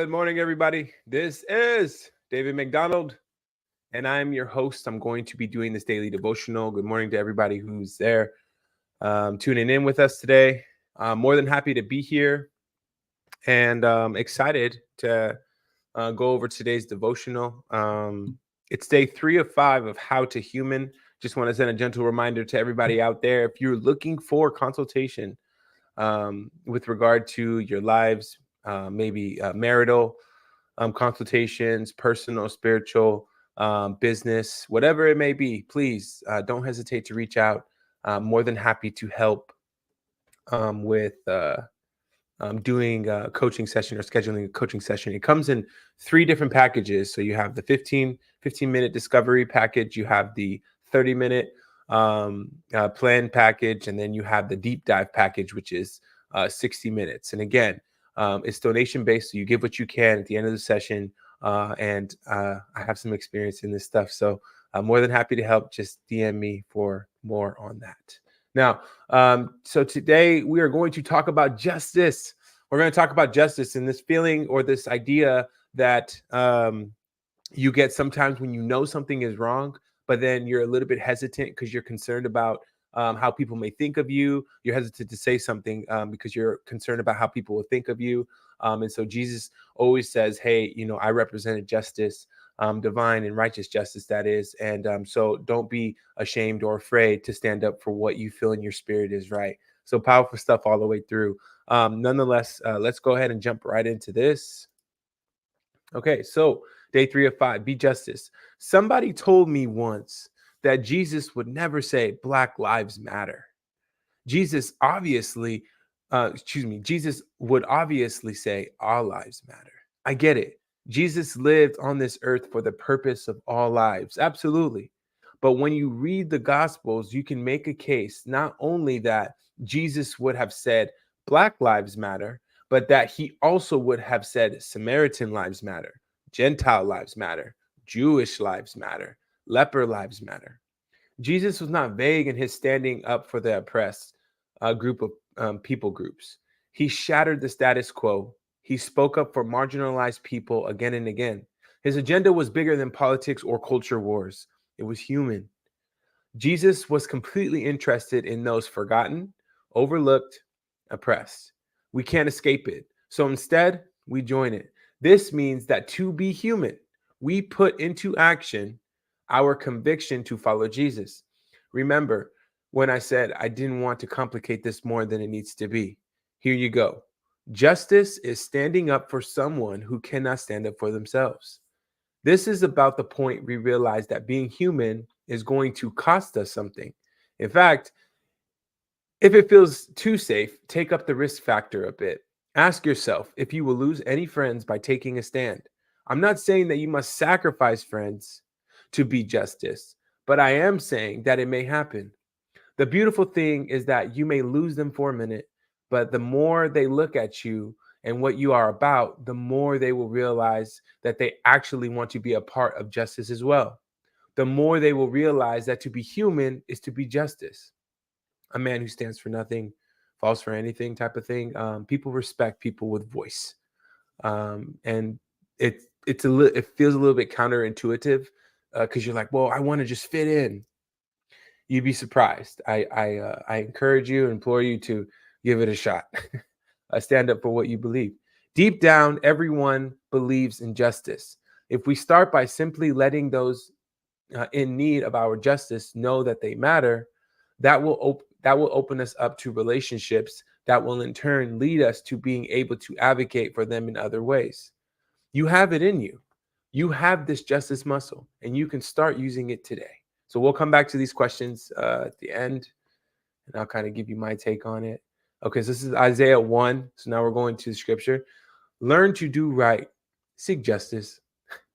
Good morning, everybody. This is David McDonald, and I'm your host. I'm going to be doing this daily devotional. Good morning to everybody who's there tuning in with us today. I'm more than happy to be here and excited to go over today's devotional. It's day 3 of 5 of How to Human. Just want to send a gentle reminder to everybody out there. If you're looking for consultation with regard to your lives, maybe marital consultations, personal, spiritual, business, whatever it may be, please don't hesitate to reach out. I'm more than happy to help with doing a coaching session or scheduling a coaching session. It comes in 3 different packages. So you have the 15-minute discovery package, you have the 30-minute plan package, and then you have the deep dive package, which is 60 minutes. And again, it's donation based. So you give what you can at the end of the session. And I have some experience in this stuff. So I'm more than happy to help. Just DM me for more on that. Now, so today we are going to talk about justice. We're going to talk about justice and this feeling or this idea that you get sometimes when you know something is wrong, but then you're a little bit hesitant because you're concerned about how people may think of you. You're hesitant to say something because you're concerned about how people will think of you. And so Jesus always says, hey, I represented justice, divine and righteous justice, that is. And so don't be ashamed or afraid to stand up for what you feel in your spirit is right. So powerful stuff all the way through. Nonetheless, let's go ahead and jump right into this. Okay, so day 3 of 5, be justice. Somebody told me once that Jesus would never say Black Lives Matter. Jesus would obviously say all lives matter. I get it. Jesus lived on this earth for the purpose of all lives. Absolutely. But when you read the Gospels, you can make a case not only that Jesus would have said Black lives matter, but that he also would have said Samaritan lives matter, Gentile lives matter, Jewish lives matter, leper lives matter. Jesus was not vague in his standing up for the oppressed group of people groups. He shattered the status quo. He spoke up for marginalized people again and again. His agenda was bigger than politics or culture wars. It was human. Jesus was completely interested in those forgotten, overlooked, oppressed. We can't escape it. So instead, we join it. This means that to be human, we put into action our conviction to follow Jesus. Remember when I said I didn't want to complicate this more than it needs to be? Here you go. Justice is standing up for someone who cannot stand up for themselves. This is about the point we realize that being human is going to cost us something. In fact, if it feels too safe, take up the risk factor a bit. Ask yourself if you will lose any friends by taking a stand. I'm not saying that you must sacrifice friends to be justice, but I am saying that it may happen. The beautiful thing is that you may lose them for a minute, but the more they look at you and what you are about, the more they will realize that they actually want to be a part of justice as well. The more they will realize that to be human is to be justice. A man who stands for nothing, falls for anything type of thing. People respect people with voice. And it feels a little bit counterintuitive because you're like, well, I want to just fit in. You'd be surprised. I encourage you, implore you to give it a shot. Stand up for what you believe. Deep down, everyone believes in justice. If we start by simply letting those in need of our justice know that they matter, that will open us up to relationships that will in turn lead us to being able to advocate for them in other ways. You have it in you. You have this justice muscle, and you can start using it today. So we'll come back to these questions at the end, and I'll kind of give you my take on it. Okay, so this is Isaiah 1. So now we're going to the scripture. Learn to do right, seek justice,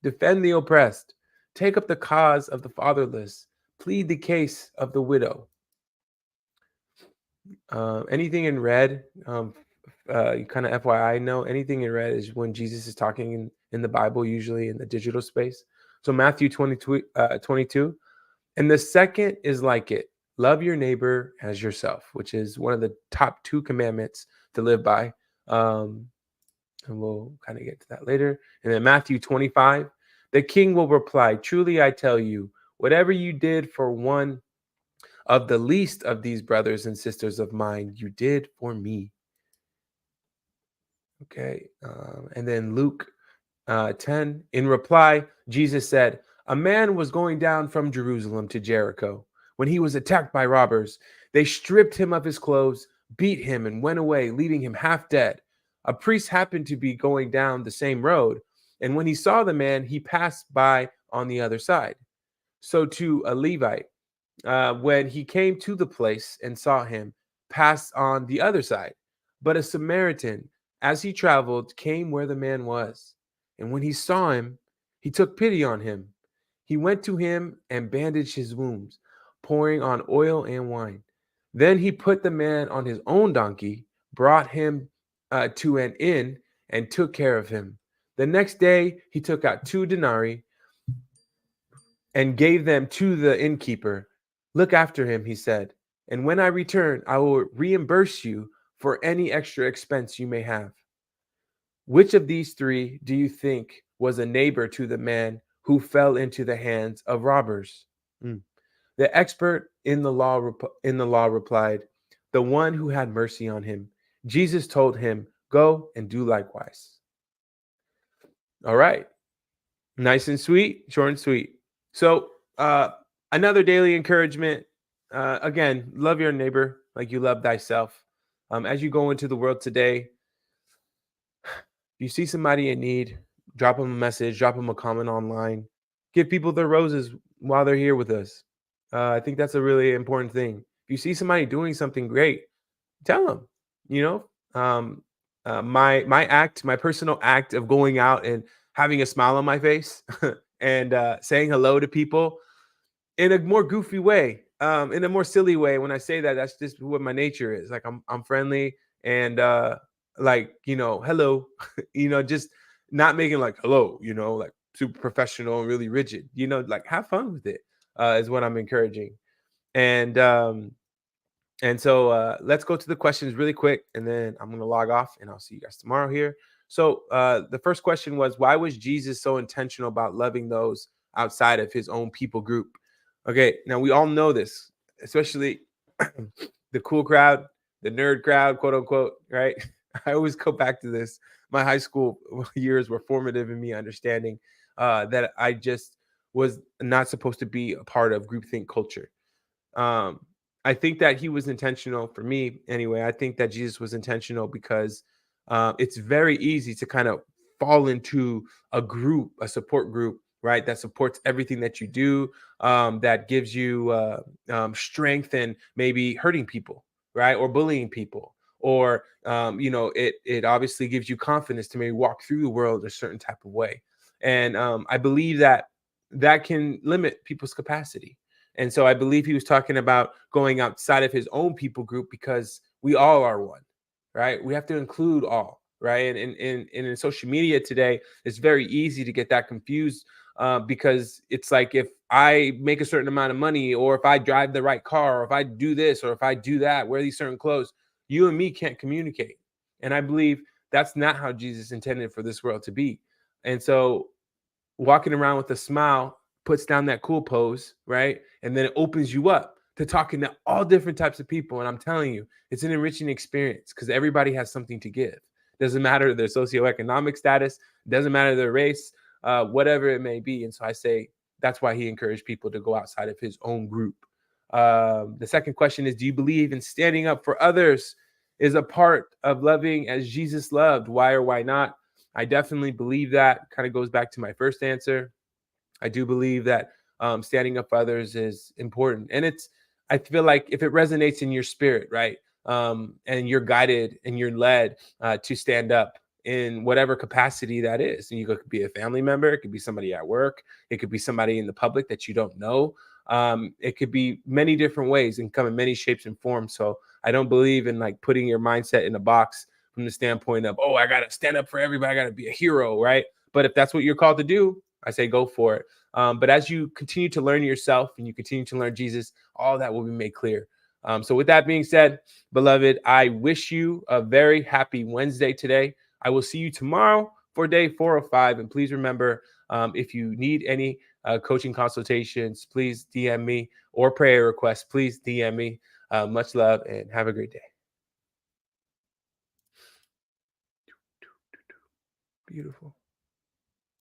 defend the oppressed, take up the cause of the fatherless, plead the case of the widow. Anything in red, kind of FYI, know anything in red is when Jesus is talking in the Bible, usually in the digital space. So Matthew 22. And the second is like it. Love your neighbor as yourself, which is one of the top 2 commandments to live by. And we'll kind of get to that later. And then Matthew 25, the king will reply, truly I tell you, whatever you did for one of the least of these brothers and sisters of mine, you did for me. Okay. And then Luke 10, in reply, Jesus said, a man was going down from Jerusalem to Jericho when he was attacked by robbers. They stripped him of his clothes, beat him, and went away, leaving him half dead. A priest happened to be going down the same road, and when he saw the man, he passed by on the other side. So to a Levite, when he came to the place and saw him, passed on the other side. But a Samaritan, as he traveled, came where the man was. And when he saw him, he took pity on him. He went to him and bandaged his wounds, pouring on oil and wine. Then he put the man on his own donkey, brought him to an inn, and took care of him. The next day, he took out 2 denarii and gave them to the innkeeper. Look after him, he said, and when I return, I will reimburse you for any extra expense you may have. Which of these three do you think was a neighbor to the man who fell into the hands of robbers? Mm. The expert in the law replied, the one who had mercy on him. Jesus told him, go and do likewise. All right. Nice and sweet, short and sweet. So another daily encouragement. Again, love your neighbor like you love thyself. As you go into the world today, if you see somebody in need, drop them a message, drop them a comment online, give people their roses while they're here with us. I think that's a really important thing. If you see somebody doing something great, tell them. You know, my personal act of going out and having a smile on my face and saying hello to people in a more goofy way, in a more silly way. When I say that, that's just what my nature is. Like I'm friendly and like, hello, just not making like hello, like super professional and really rigid, like have fun with it, is what I'm encouraging. And so let's go to the questions really quick, and then I'm going to log off and I'll see you guys tomorrow here. So the first question was, why was Jesus so intentional about loving those outside of his own people group? Okay, now we all know this, especially the cool crowd, the nerd crowd, quote unquote, right? I always go back to this. My high school years were formative in me understanding that I just was not supposed to be a part of groupthink culture. I think that he was intentional for me anyway. I think that Jesus was intentional because it's very easy to kind of fall into a group, a support group, right? That supports everything that you do, that gives you strength and maybe hurting people, right? Or bullying people. Or, it obviously gives you confidence to maybe walk through the world a certain type of way. And I believe that that can limit people's capacity. And so I believe he was talking about going outside of his own people group because we all are one, right? We have to include all, right? And in social media today, it's very easy to get that confused because it's like if I make a certain amount of money, or if I drive the right car, or if I do this, or if I do that, wear these certain clothes, you and me can't communicate. And I believe that's not how Jesus intended for this world to be. And so walking around with a smile puts down that cool pose, right? And then it opens you up to talking to all different types of people. And I'm telling you, it's an enriching experience because everybody has something to give. Doesn't matter their socioeconomic status, doesn't matter their race, whatever it may be. And so I say that's why he encouraged people to go outside of his own group. The second question is, do you believe in standing up for others is a part of loving as Jesus loved? Why or why not? I definitely believe that. Kind of goes back to my first answer. I do believe that standing up for others is important. And I feel like if it resonates in your spirit, right? And you're guided and you're led to stand up in whatever capacity that is. And you could be a family member, it could be somebody at work, it could be somebody in the public that you don't know. It could be many different ways and come in many shapes and forms. So I don't believe in like putting your mindset in a box from the standpoint of, oh, I got to stand up for everybody, I got to be a hero, right? But if that's what you're called to do, I say go for it. But as you continue to learn yourself and you continue to learn Jesus, all that will be made clear. So with that being said, beloved, I wish you a very happy Wednesday today. I will see you tomorrow for day 405. And please remember, if you need any coaching consultations, please DM me, or prayer requests, please DM me. Much love and have a great day. Beautiful.